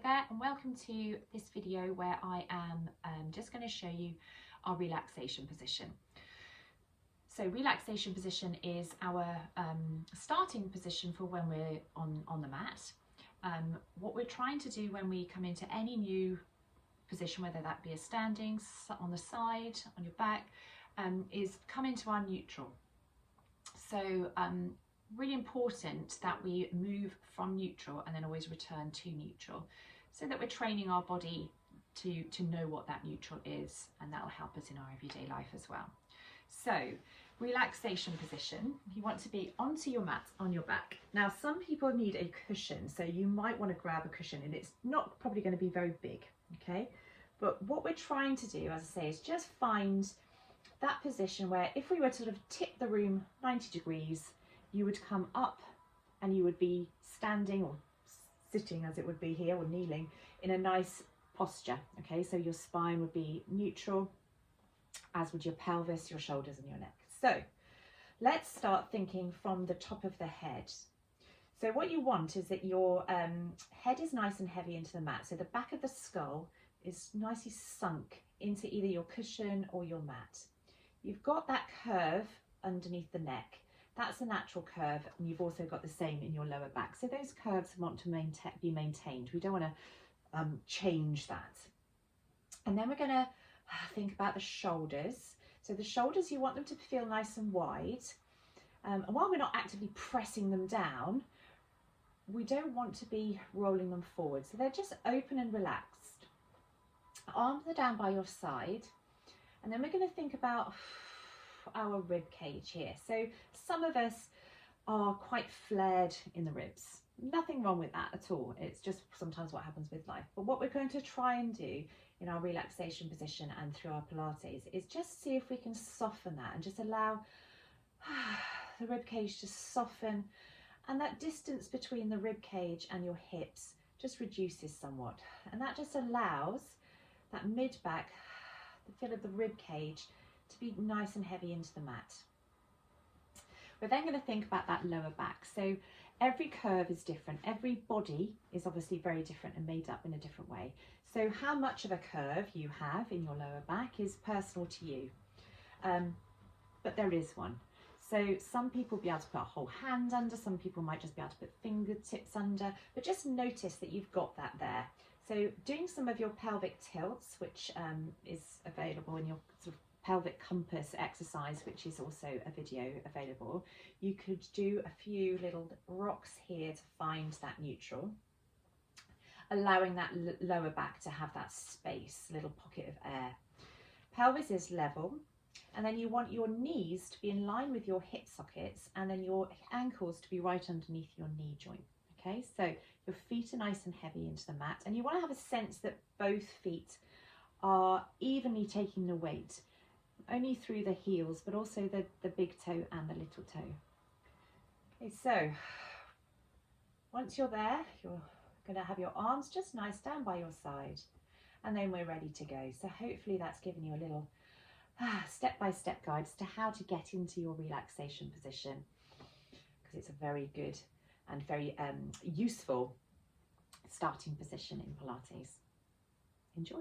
there, and welcome to this video where I am just going to show you our relaxation position. So relaxation position is our starting position for when we're on the mat. What we're trying to do when we come into any new position, whether that be a standing, on the side, on your back, is come into our neutral. So really important that we move from neutral and then always return to neutral, so that we're training our body to know what that neutral is, and that will help us in our everyday life as well. So relaxation position, you want to be onto your mat on your back. Now some people need a cushion, so you might want to grab a cushion, and it's not probably going to be very big, okay? But what we're trying to do, as I say, is just find that position where if we were to sort of tip the room 90 degrees, you would come up and you would be standing or sitting, as it would be here, or kneeling in a nice posture. Okay, so your spine would be neutral, as would your pelvis, your shoulders and your neck. So let's start thinking from the top of the head. So what you want is that your head is nice and heavy into the mat. So the back of the skull is nicely sunk into either your cushion or your mat. You've got that curve underneath the neck. That's a natural curve, and you've also got the same in your lower back. So those curves want to be maintained. We don't want to change that. And then we're going to think about the shoulders. So the shoulders, you want them to feel nice and wide. And while we're not actively pressing them down, we don't want to be rolling them forward. So they're just open and relaxed. Arms are down by your side. And then we're going to think about our rib cage here. So some of us are quite flared in the ribs. Nothing wrong with that at all. It's just sometimes what happens with life. But what we're going to try and do in our relaxation position and through our Pilates is just see if we can soften that and just allow the rib cage to soften, and that distance between the rib cage and your hips just reduces somewhat, and that just allows that mid back, the feel of the rib cage, to be nice and heavy into the mat. We're then going to think about that lower back. So every curve is different. Every body is obviously very different and made up in a different way. So how much of a curve you have in your lower back is personal to you. But there is one. So some people will be able to put a whole hand under, some people might just be able to put fingertips under, but just notice that you've got that there. So doing some of your pelvic tilts, which is available in your sort of pelvic compass exercise, which is also a video available. You could do a few little rocks here to find that neutral, allowing that lower back to have that space, little pocket of air. Pelvis is level, and then you want your knees to be in line with your hip sockets, and then your ankles to be right underneath your knee joint. Okay, so your feet are nice and heavy into the mat, and you want to have a sense that both feet are evenly taking the weight, only through the heels, but also the big toe and the little toe. Okay, so once you're there, you're going to have your arms just nice down by your side, and then we're ready to go. So hopefully that's given you a little step-by-step guide as to how to get into your relaxation position, because it's a very good and very useful starting position in Pilates. Enjoy.